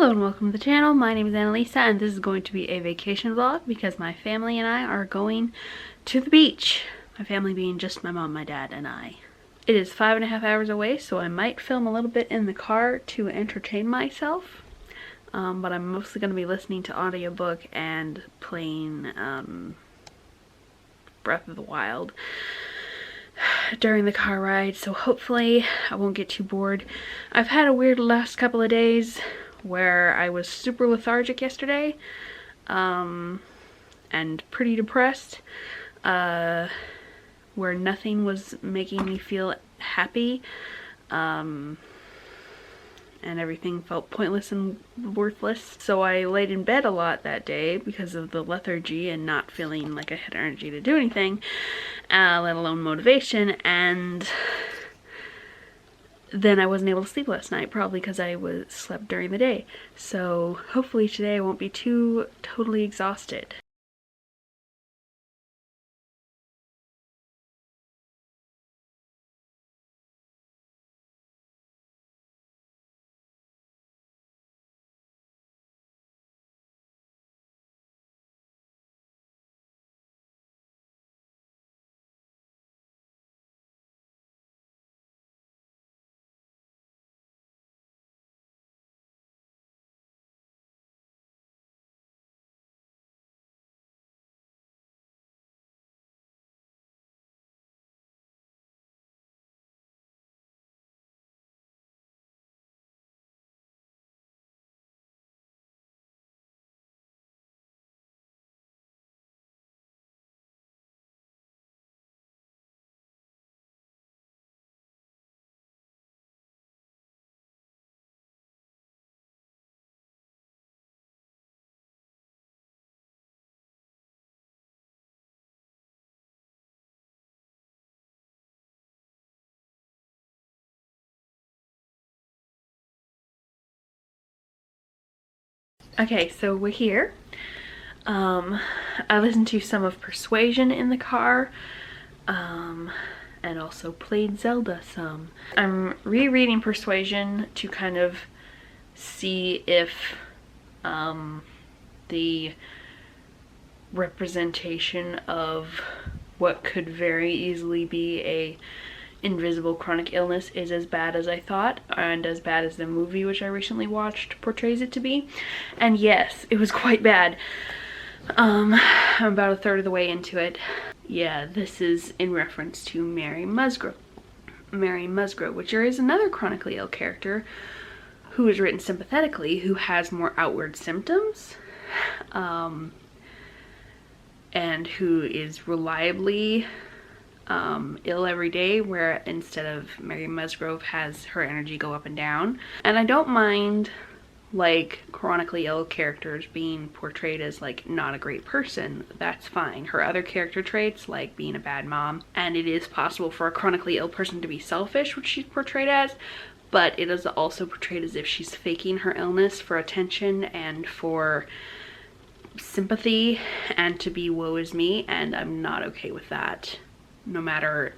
Hello and welcome to the channel. My name is Annalisa and this is going to be a vacation vlog because my family and I are going to the beach. My family being just my mom, my dad, and I. It is 5.5 hours away, so I might film a little bit in the car to entertain myself. But I'm mostly going to be listening to audiobook and playing Breath of the Wild during the car ride, so hopefully I won't get too bored. I've had a weird last couple of days where I was super lethargic yesterday and pretty depressed, where nothing was making me feel happy, and everything felt pointless and worthless. So I laid in bed a lot that day because of the lethargy and not feeling like I had energy to do anything, let alone motivation, and then I wasn't able to sleep last night, probably because I slept during the day. So hopefully today I won't be too totally exhausted. Okay, so we're here. I listened to some of Persuasion in the car, and also played Zelda some. I'm rereading Persuasion to kind of see if the representation of what could very easily be a invisible chronic illness is as bad as I thought, and as bad as the movie which I recently watched portrays it to be. And yes, it was quite bad. I'm about a third of the way into it. Yeah, this is in reference to Mary Musgrove. Mary Musgrove, which there is another chronically ill character who is written sympathetically, who has more outward symptoms, and who is reliably ill every day, where instead of Mary Musgrove has her energy go up and down. And I don't mind like chronically ill characters being portrayed as like not a great person. That's fine. Her other character traits, like being a bad mom, and it is possible for a chronically ill person to be selfish, which she's portrayed as, but it is also portrayed as if she's faking her illness for attention and for sympathy and to be woe is me, and I'm not okay with that. No matter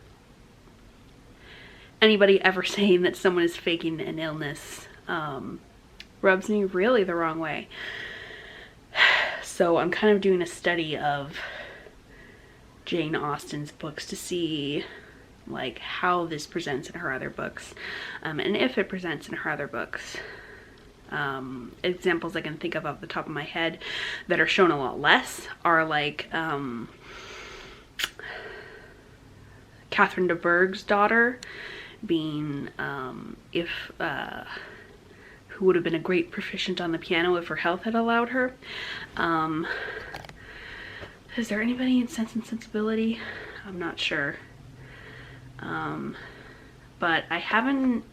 anybody ever saying that someone is faking an illness rubs me really the wrong way. So I'm kind of doing a study of Jane Austen's books to see like how this presents in her other books, and if it presents in her other books. Examples I can think of off the top of my head that are shown a lot less are like Catherine de Bourgh's daughter being who would have been a great proficient on the piano if her health had allowed her. Is there anybody in Sense and Sensibility? I'm not sure. But I haven't,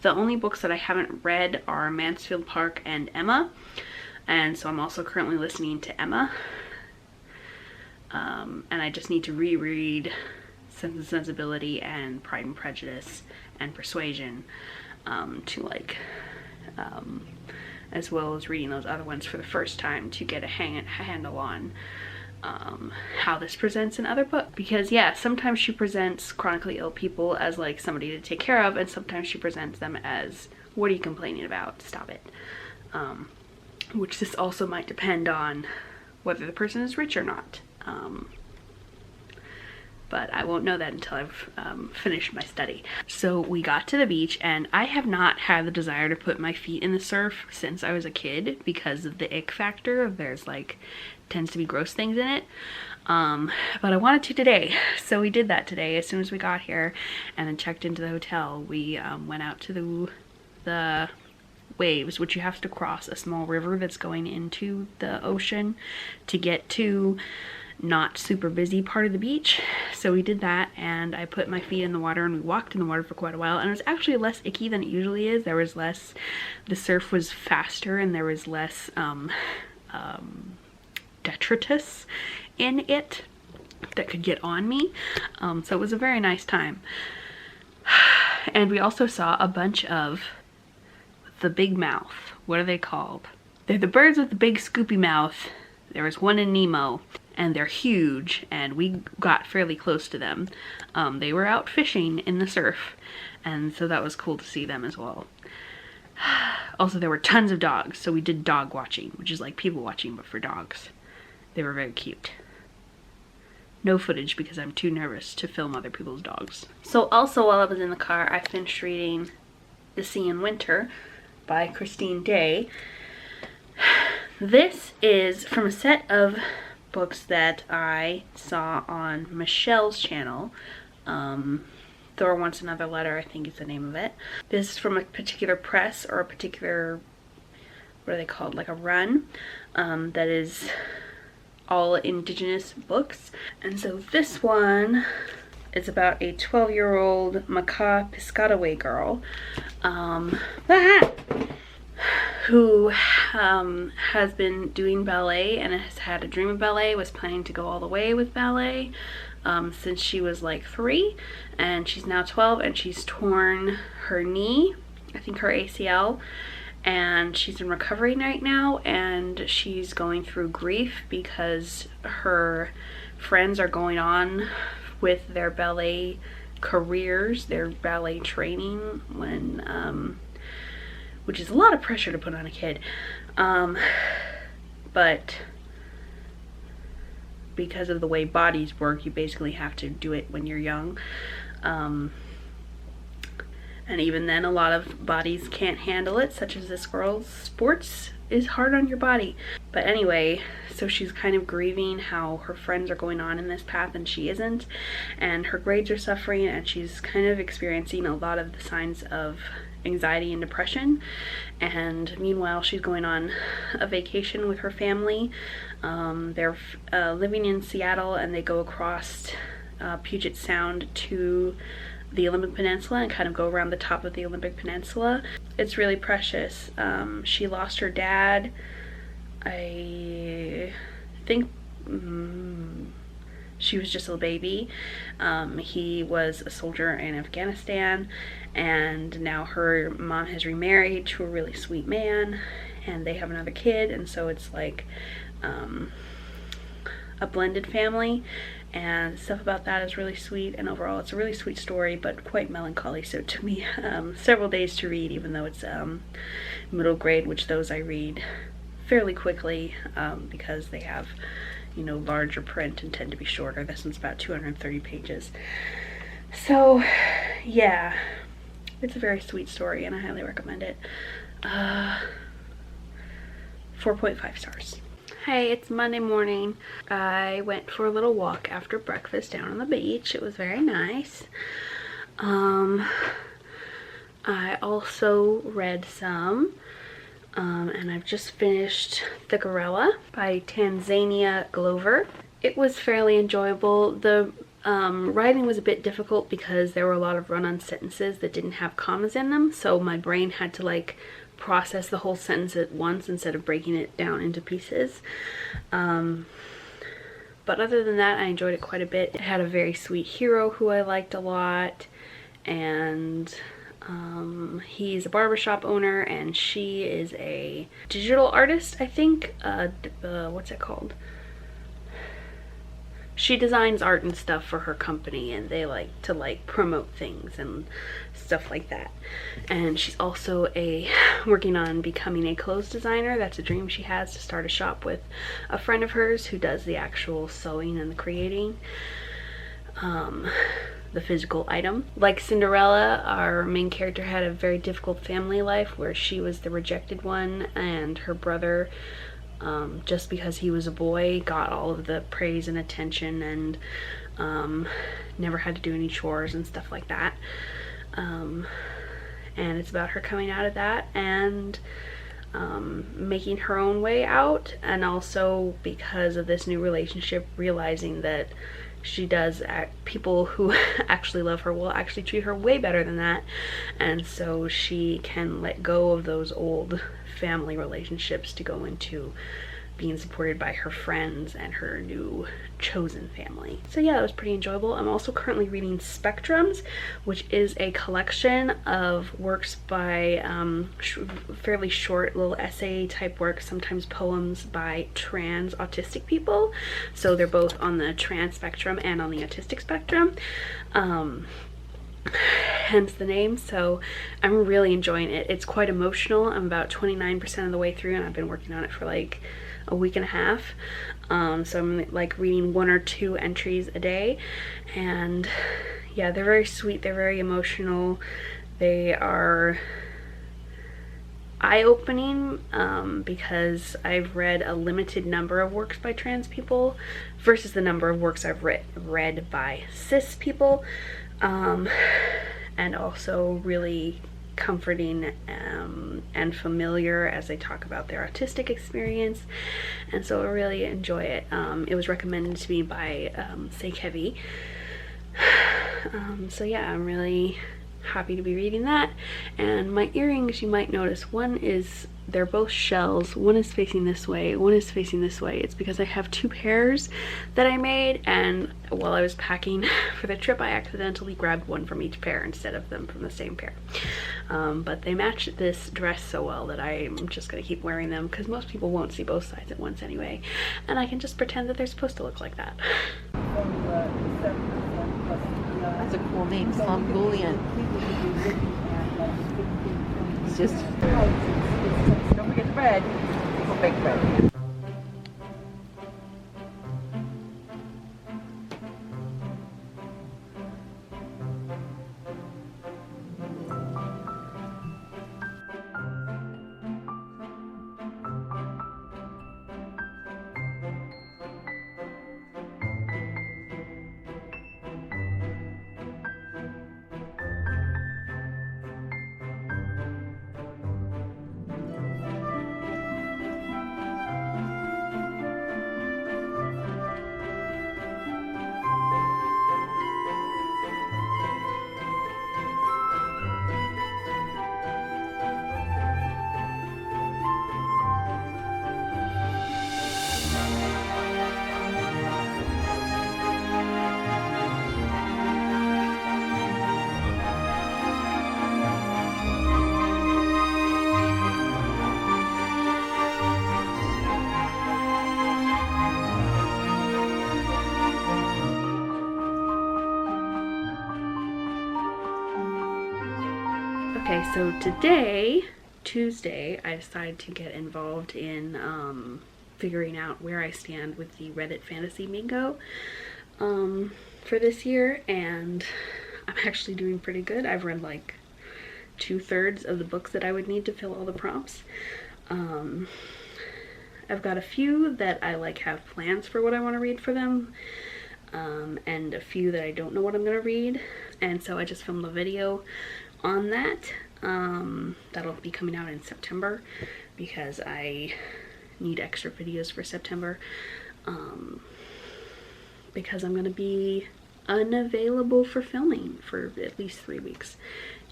the only books that I haven't read are Mansfield Park and Emma, and so I'm also currently listening to Emma, and I just need to reread Sense and Sensibility and Pride and Prejudice and Persuasion, to like as well as reading those other ones for the first time to get a handle on how this presents in other books. Because yeah, sometimes she presents chronically ill people as like somebody to take care of, and sometimes she presents them as, what are you complaining about, stop it. which this also might depend on whether the person is rich or not. But I won't know that until I've finished my study. So we got to the beach, and I have not had the desire to put my feet in the surf since I was a kid because of the ick factor. There's like, tends to be gross things in it. But I wanted to today, so we did that today as soon as we got here and then checked into the hotel. We went out to the waves, which you have to cross a small river that's going into the ocean to get to not super busy part of the beach. So we did that, and I put my feet in the water and we walked in the water for quite a while, and it was actually less icky than it usually is. There was less, the surf was faster and there was less detritus in it that could get on me. So it was a very nice time. And we also saw a bunch of the big mouth. What are they called? They're the birds with the big scoopy mouth. There was one in Nemo, and they're huge, and we got fairly close to them. They were out fishing in the surf, and so that was cool to see them as well. Also, there were tons of dogs, so we did dog watching, which is like people watching, but for dogs. They were very cute. No footage because I'm too nervous to film other people's dogs. So also while I was in the car, I finished reading The Sea in Winter by Christine Day. This is from a set of books that I saw on Michelle's channel. Thor Wants Another Letter, I think is the name of it. This is from a particular press, or a particular, what are they called, like a run, that is all indigenous books. And so this one is about a 12-year-old Makah Piscataway girl who has been doing ballet and has had a dream of ballet, was planning to go all the way with ballet since she was like 3, and she's now 12, and she's torn her knee, I think her ACL, and she's in recovery right now, and she's going through grief because her friends are going on with their ballet careers, their ballet training, when which is a lot of pressure to put on a kid, but because of the way bodies work, you basically have to do it when you're young, and even then a lot of bodies can't handle it, such as this girl's. Sports is hard on your body. But anyway, so she's kind of grieving how her friends are going on in this path and she isn't, and her grades are suffering, and she's kind of experiencing a lot of the signs of anxiety and depression. And meanwhile, she's going on a vacation with her family. They're living in Seattle, and they go across Puget Sound to the Olympic Peninsula and kind of go around the top of the Olympic Peninsula. It's really precious. She lost her dad, I think she was just a baby. He was a soldier in Afghanistan, and now her mom has remarried to a really sweet man, and they have another kid, and so it's like a blended family, and stuff about that is really sweet. And overall it's a really sweet story, but quite melancholy, so it took me several days to read, even though it's middle grade, which those I read fairly quickly because they have, you know, larger print and tend to be shorter. This one's about 230 pages. So yeah, it's a very sweet story and I highly recommend it. 4.5 stars. Hey, it's Monday morning. I went for a little walk after breakfast down on the beach. It was very nice. I also read some, and I've just finished Thickerella by Tanzania Glover. It was fairly enjoyable. The writing was a bit difficult because there were a lot of run-on sentences that didn't have commas in them, so my brain had to like process the whole sentence at once instead of breaking it down into pieces. But other than that, I enjoyed it quite a bit. It had a very sweet hero who I liked a lot, and he's a barbershop owner and she is a digital artist, I think. What's it called? she designs art and stuff for her company, and they like to like promote things and stuff like that. And she's also working on becoming a clothes designer. That's a dream she has, to start a shop with a friend of hers who does the actual sewing and the creating, the physical item. Like Cinderella, our main character had a very difficult family life where she was the rejected one, and her brother, just because he was a boy, got all of the praise and attention, and never had to do any chores and stuff like that. And it's about her coming out of that and making her own way out, and also because of this new relationship, realizing that she does people who actually love her will actually treat her way better than that, and so she can let go of those old family relationships to go into being supported by her friends and her new chosen family. So yeah, that was pretty enjoyable. I'm also currently reading Spectrums, which is a collection of works by fairly short little essay type works, sometimes poems, by trans autistic people. So they're both on the trans spectrum and on the autistic spectrum. Hence the name. So I'm really enjoying it. It's quite emotional. I'm about 29% of the way through, and I've been working on it for like a week and a half. So I'm like reading 1 or 2 entries a day, and yeah, they're very sweet, they're very emotional, they are eye-opening, because I've read a limited number of works by trans people versus the number of works I've read by cis people, and also really comforting and familiar as they talk about their autistic experience, and so I really enjoy it. It was recommended to me by Say Kevi. So yeah, I'm really happy to be reading that. And my earrings, you might notice, they're both shells. One is facing this way, one is facing this way. It's because I have 2 pairs that I made, and while I was packing for the trip, I accidentally grabbed one from each pair instead of them from the same pair. But they match this dress so well that I'm just gonna keep wearing them, because most people won't see both sides at once anyway, and I can just pretend that they're supposed to look like that. That's a cool name, Slumgullion. It's just... Don't forget the bread. We'll bake bread. Okay, so today, Tuesday, I decided to get involved in figuring out where I stand with the Reddit Fantasy Bingo for this year, and I'm actually doing pretty good. I've read like 2/3 of the books that I would need to fill all the prompts. I've got a few that I like have plans for what I want to read for them, and a few that I don't know what I'm gonna read, and so I just filmed a video on that. That'll be coming out in September because I need extra videos for September, because I'm gonna be unavailable for filming for at least 3 weeks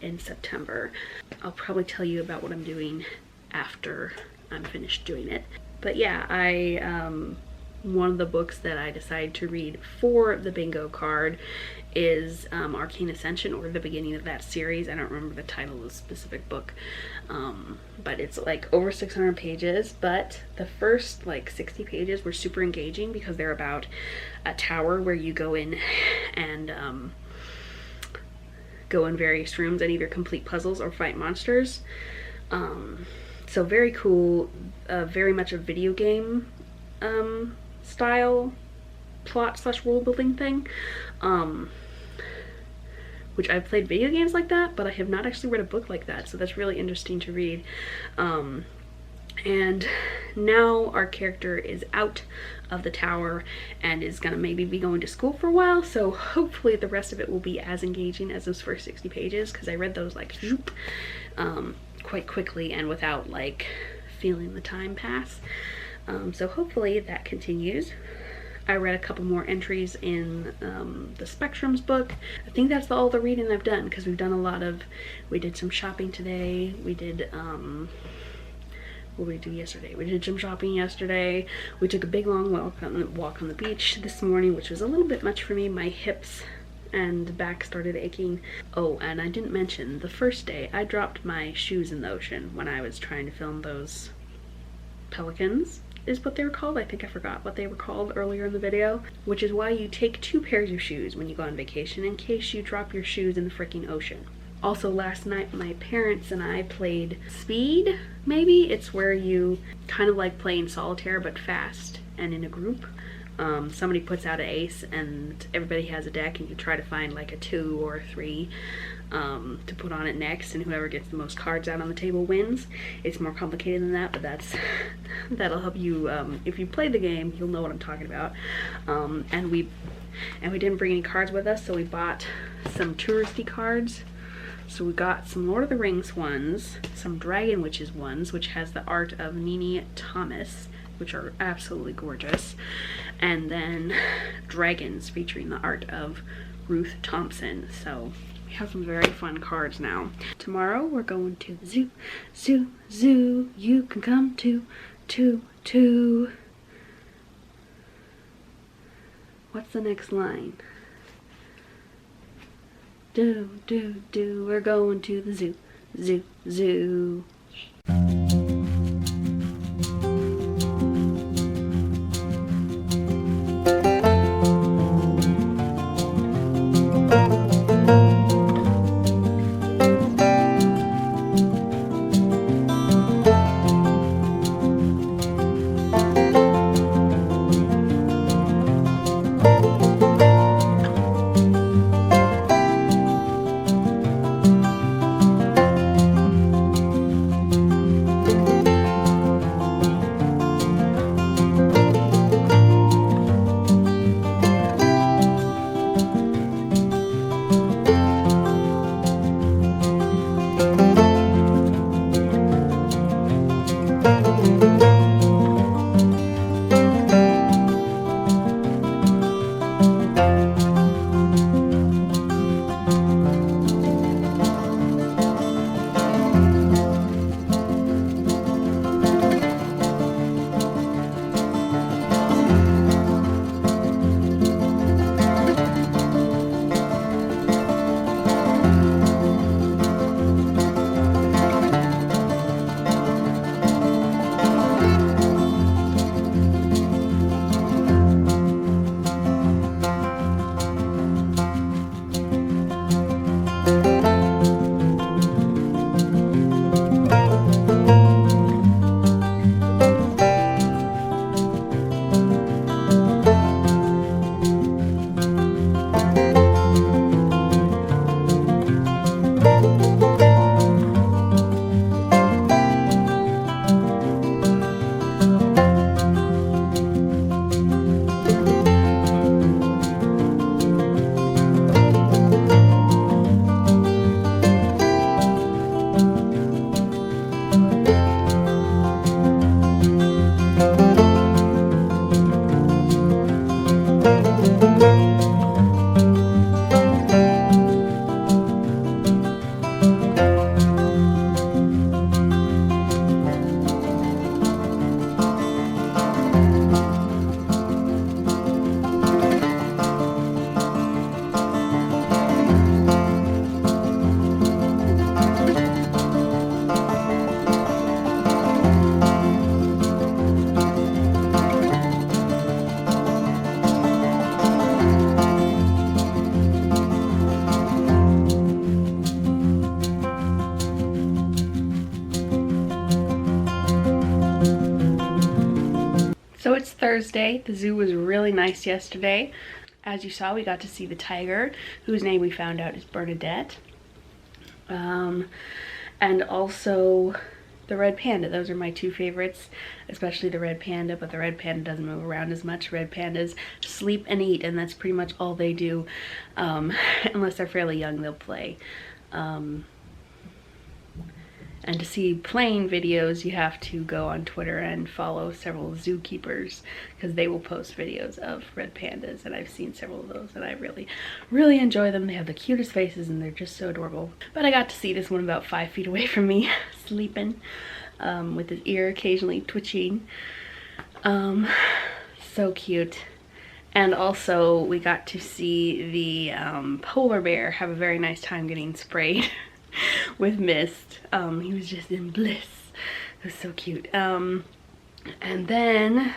in September. I'll probably tell you about what I'm doing after I'm finished doing it. But yeah, I one of the books that I decided to read for the bingo card is Arcane Ascension, or the beginning of that series. I don't remember the title of the specific book, but it's like over 600 pages, but the first like 60 pages were super engaging because they're about a tower where you go in and go in various rooms and either complete puzzles or fight monsters. So very cool, very much a video game style plot slash world building thing, which I've played video games like that, but I have not actually read a book like that, so that's really interesting to read. And now our character is out of the tower and is gonna maybe be going to school for a while, so hopefully the rest of it will be as engaging as those first 60 pages, because I read those like zoop, quite quickly and without like feeling the time pass. So hopefully that continues. I read a couple more entries in the Spectrums book. I think that's all the reading I've done, because we've done a lot of, we did some shopping today. We did, what did we do yesterday? We did some shopping yesterday. We took a big long walk on the beach this morning, which was a little bit much for me. My hips and back started aching. Oh, and I didn't mention, the first day I dropped my shoes in the ocean when I was trying to film those pelicans, is what they were called. I think I forgot what they were called earlier in the video, which is why you take 2 pairs of shoes when you go on vacation in case you drop your shoes in the freaking ocean. Also, last night my parents and I played Speed, maybe? It's where you kind of like playing solitaire but fast and in a group. Somebody puts out an ace and everybody has a deck, and you try to find like a 2 or a 3 to put on it next, and whoever gets the most cards out on the table wins. It's more complicated than that, but that'll help you. If you play the game, you'll know what I'm talking about. And we didn't bring any cards with us, so we bought some touristy cards. So we got some Lord of the Rings ones, some Dragon Witches ones, which has the art of Nini Thomas, which are absolutely gorgeous, and then dragons featuring the art of Ruth Thompson. So we have some very fun cards now. Tomorrow we're going to the zoo, zoo, zoo. You can come to. What's the next line? Do, we're going to the zoo, zoo, zoo. So it's Thursday. The zoo was really nice yesterday. As you saw, we got to see the tiger, whose name we found out is Bernadette. And also the red panda. Those are my two favorites, especially the red panda, but the red panda doesn't move around as much. Red pandas sleep and eat, and that's pretty much all they do. Unless they're fairly young, they'll play. And to see playing videos, you have to go on Twitter and follow several zookeepers, because they will post videos of red pandas, and I've seen several of those and I really enjoy them. They have the cutest faces and they're just so adorable. But I got to see this one about 5 feet away from me sleeping, with his ear occasionally twitching. So cute. And also we got to see the polar bear have a very nice time getting sprayed with mist. He was just in bliss. It was so cute. And then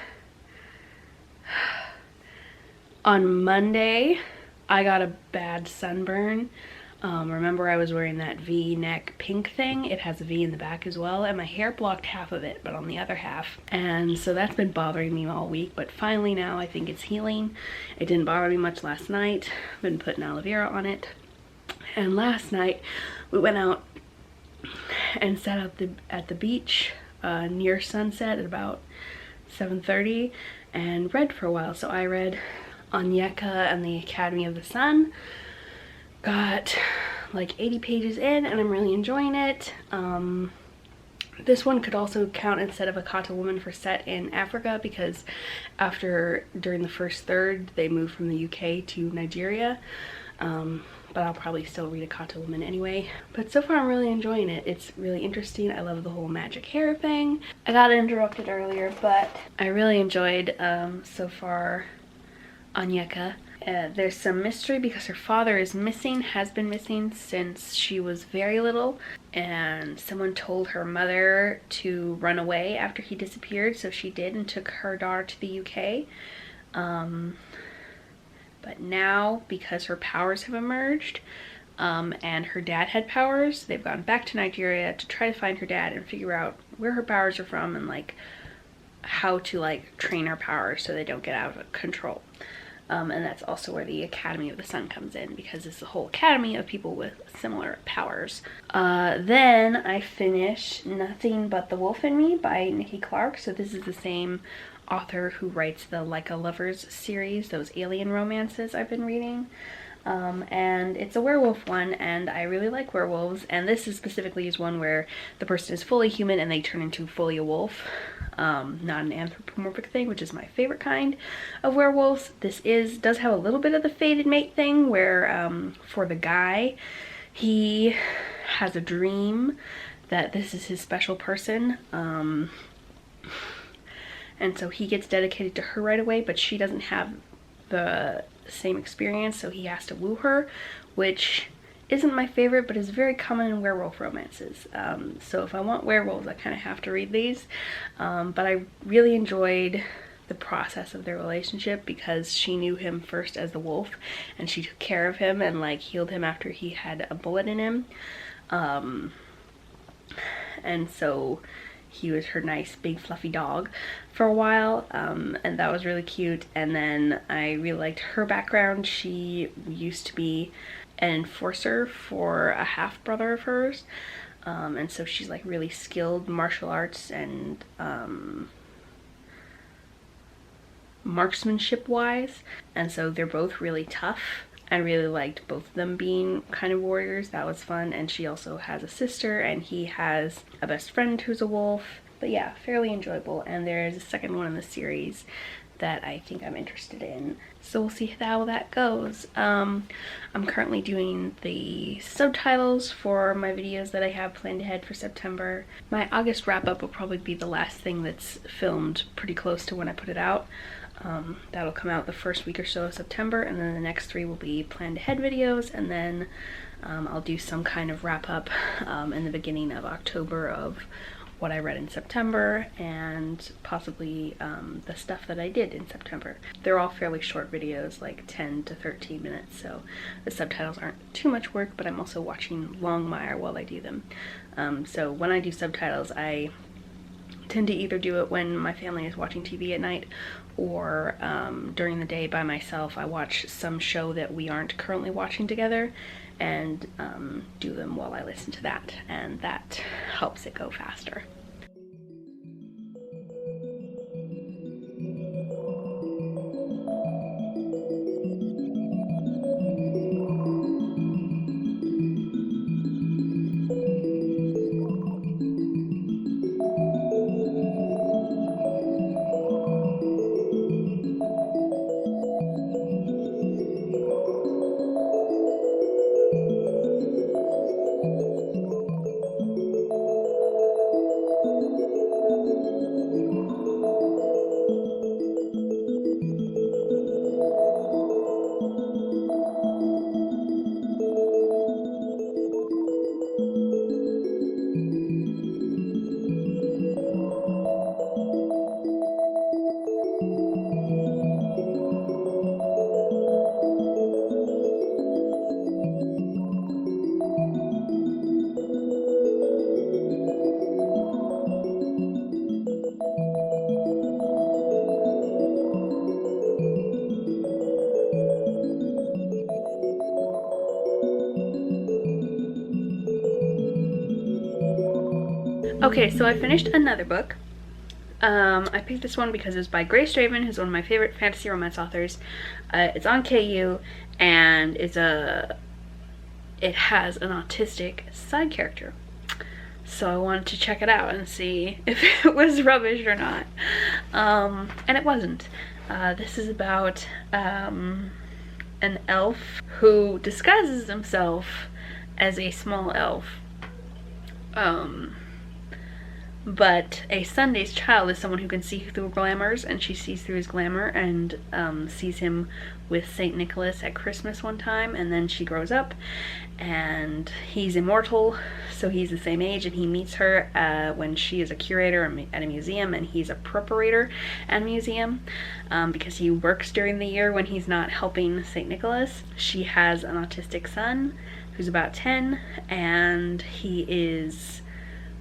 on Monday I got a bad sunburn. Remember I was wearing that V-neck pink thing? It has a V in the back as well, and my hair blocked half of it, but on the other half. And so that's been bothering me all week, but finally now I think it's healing. It didn't bother me much last night. I've been putting aloe vera on it. And last night we went out and sat at the beach near sunset at about 7:30 and read for a while. So I read Anyeka and the Academy of the Sun. Got like 80 pages in and I'm really enjoying it. This one could also count instead of Akata Woman for set in Africa, because during the first third they moved from the UK to Nigeria. But I'll probably still read Akata Woman anyway. But so far I'm really enjoying it. It's really interesting. I love the whole magic hair thing. I got interrupted earlier, but I really enjoyed so far Anyeka. There's some mystery because her father is missing, has been missing since she was very little, and someone told her mother to run away after he disappeared, so she did and took her daughter to the UK. But now, because her powers have emerged, and her dad had powers, they've gone back to Nigeria to try to find her dad and figure out where her powers are from and like how to like train her powers so they don't get out of control. And that's also where the Academy of the Sun comes in, because it's a whole academy of people with similar powers. Then I finished Nothing But the Wolf in Me by Nikki Clark. So this is the same author who writes the Like a Lover's series, those alien romances I've been reading. And it's a werewolf one, and I really like werewolves, and this is specifically is one where the person is fully human and they turn into fully a wolf. Not an anthropomorphic thing, which is my favorite kind of werewolves. This does have a little bit of the fated mate thing where for the guy, he has a dream that this is his special person, and so he gets dedicated to her right away, but she doesn't have the same experience, so he has to woo her, which isn't my favorite, but is very common in werewolf romances. So if I want werewolves, I kind of have to read these. But I really enjoyed the process of their relationship, because she knew him first as the wolf, and she took care of him and like healed him after he had a bullet in him. And so he was her nice big fluffy dog for a while, and that was really cute. And then I really liked her background. She used to be an enforcer for a half-brother of hers, and so she's like really skilled martial arts and marksmanship wise, and so they're both really tough. I really liked both of them being kind of warriors. That was fun. And she also has a sister, and he has a best friend who's a wolf. But yeah, fairly enjoyable. And there's a second one in the series that I think I'm interested in, so we'll see how that goes. I'm currently doing the subtitles for my videos that I have planned ahead for September. My August wrap-up will probably be the last thing that's filmed pretty close to when I put it out. That'll come out the first week or so of September, and then the next 3 will be planned ahead videos, and then I'll do some kind of wrap-up in the beginning of October of what I read in September, and possibly the stuff that I did in September. They're all fairly short videos, like 10 to 13 minutes, so the subtitles aren't too much work, but I'm also watching Longmire while I do them. So when I do subtitles, I tend to either do it when my family is watching TV at night, or during the day by myself. I watch some show that we aren't currently watching together, and do them while I listen to that, and that helps it go faster. Okay, so I finished another book. I picked this one because it was by Grace Draven, who's one of my favorite fantasy romance authors. It's on KU, and it has an autistic side character. So I wanted to check it out and see if it was rubbish or not. And it wasn't. This is about an elf who disguises himself as a small elf. But a Sunday's Child is someone who can see through glamours, and she sees through his glamour and sees him with St. Nicholas at Christmas one time, and then she grows up and he's immortal, so he's the same age, and he meets her when she is a curator at a museum, and he's a preparator at a museum because he works during the year when he's not helping St. Nicholas. She has an autistic son who's about 10, and he is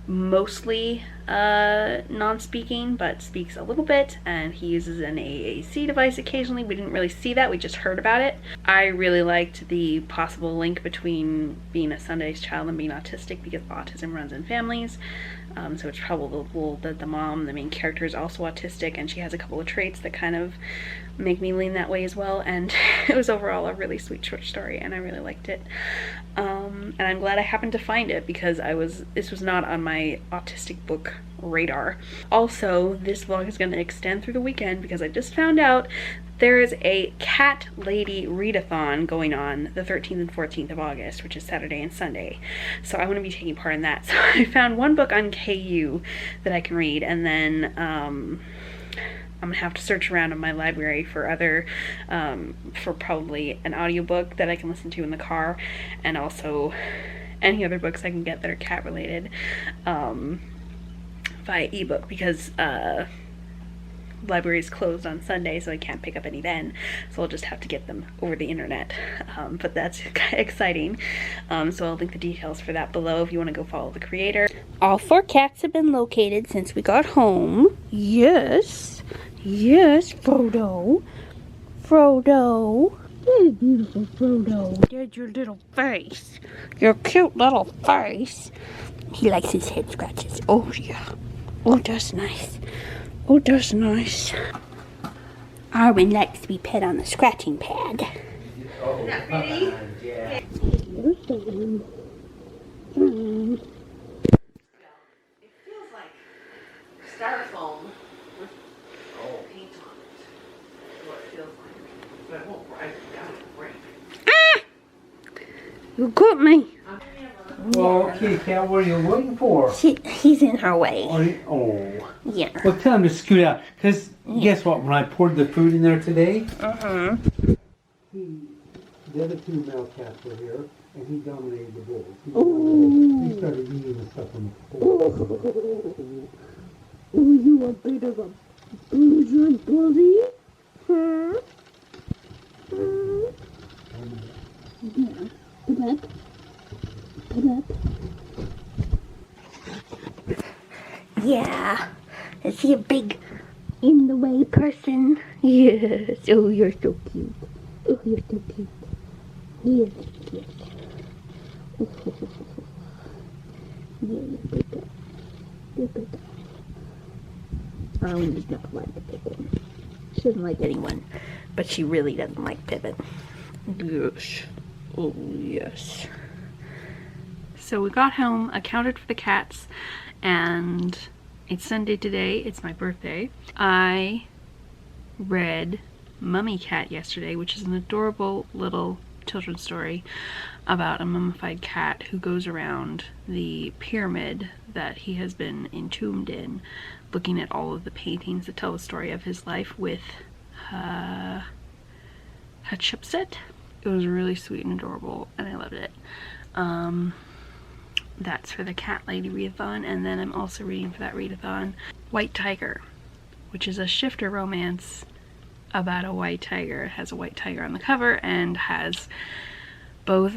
mostly non-speaking, but speaks a little bit, and he uses an AAC device occasionally. We didn't really see that, we just heard about it. I really liked the possible link between being a Sunday's Child and being autistic, because autism runs in families. So it's probable that the mom, the main character, is also autistic, and she has a couple of traits that kind of make me lean that way as well. And it was overall a really sweet short story, and I really liked it. And I'm glad I happened to find it, because this was not on my autistic book radar. Also, this vlog is going to extend through the weekend, because I just found out there is a Cat Lady readathon going on the 13th and 14th of August, which is Saturday and Sunday. So I'm going to be taking part in that. So I found one book on KU that I can read, and then I'm going to have to search around in my library for other, for probably an audiobook that I can listen to in the car, and also any other books I can get that are cat related via ebook, because library is closed on Sunday, so I can't pick up any then, so I'll just have to get them over the internet. But that's exciting. So I'll link the details for that below if you want to go follow the creator. All 4 cats have been located since we got home. Yes, Frodo. There's beautiful Frodo. There's your little face. Your cute little face. He likes his head scratches. Oh yeah. Oh, that's nice. Oh, that's nice. Arwen likes to be pet on the scratching pad. Isn't that pretty? Yeah. It feels like styrofoam with paint on it. That's what it feels like. But it won't break. It break. Ah! You got me. Well, okay, Cat, what are you looking for? He's in her way. Oh. Yeah. Well, tell him to scoot out. Because guess what? When I poured the food in there today, the other 2 male cats were here, and he dominated the bowl. He started eating the stuff on the floor. Oh, you a bit of a bougie bully? Huh? Yeah. Put up. Yeah. Is he a big in the way person? Yes. Oh, you're so cute. Oh, you're so cute. Yes, yes. Oh, yeah, you're good girl. You're good girl. Arwen does not like Pippin. She doesn't like anyone, but she really doesn't like Pippin. Yes. Oh, yes. So we got home, accounted for the cats, and it's Sunday today. It's my birthday. I read Mummy Cat yesterday, which is an adorable little children's story about a mummified cat who goes around the pyramid that he has been entombed in, looking at all of the paintings that tell the story of his life with Hatshepsut. It was really sweet and adorable, and I loved it. That's for the Cat Lady readathon, and then I'm also reading for that readathon White Tiger, which is a shifter romance about a white tiger. It has a white tiger on the cover and has both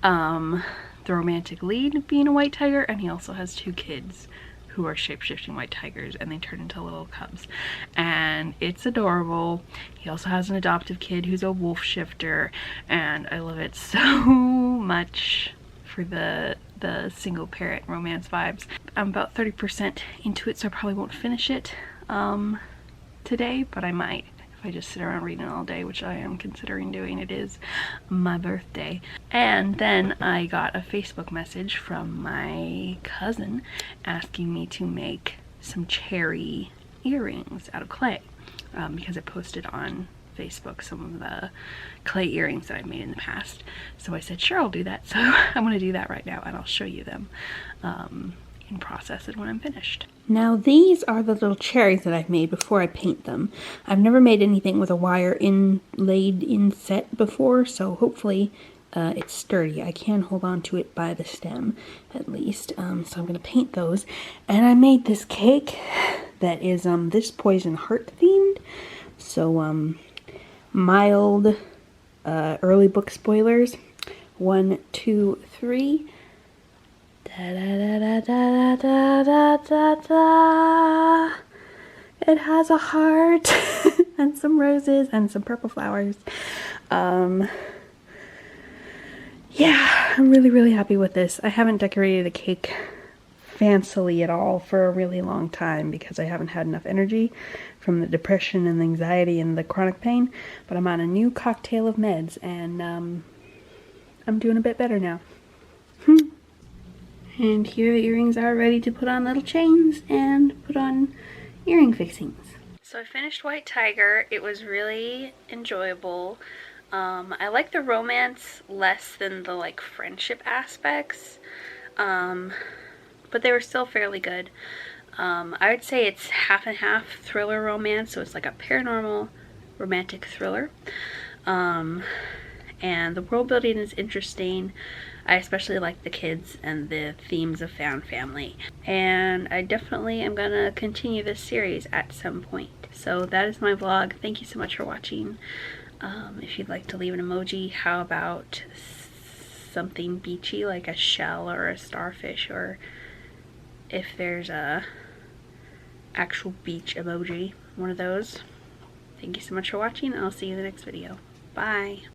the romantic lead being a white tiger, and he also has two kids who are shape-shifting white tigers, and they turn into little cubs, and it's adorable. He also has an adoptive kid who's a wolf shifter, and I love it so much for the single parent romance vibes. I'm about 30% into it, so I probably won't finish it today, but I might if I just sit around reading all day, which I am considering doing. It is my birthday. And then I got a Facebook message from my cousin asking me to make some cherry earrings out of clay, because I posted on Facebook some of the clay earrings that I've made in the past. So I said, sure, I'll do that. So I'm going to do that right now, and I'll show you them in process and when I'm finished. Now these are the little cherries that I've made before I paint them. I've never made anything with a wire inlaid inset before, so hopefully it's sturdy. I can hold on to it by the stem at least. So I'm going to paint those. And I made this cake that is this Poison Heart themed. So mild early book spoilers. 1, 2, 3. Da, da, da, da, da, da, da, da. It has a heart and some roses and some purple flowers. Yeah, I'm really happy with this. I haven't decorated a cake fancily at all for a really long time because I haven't had enough energy from the depression and the anxiety and the chronic pain, but I'm on a new cocktail of meds, and I'm doing a bit better now. And here the earrings are ready to put on little chains and put on earring fixings. So I finished White Tiger. It was really enjoyable. I like the romance less than the like friendship aspects, but they were still fairly good. I would say it's half and half thriller romance, so it's like a paranormal romantic thriller. And the world building is interesting. I especially like the kids and the themes of found family. And I definitely am gonna continue this series at some point. So that is my vlog. Thank you so much for watching. If you'd like to leave an emoji, how about something beachy like a shell or a starfish, or if there's a actual beach emoji, one of those. Thank you so much for watching. I'll see you in the next video. Bye.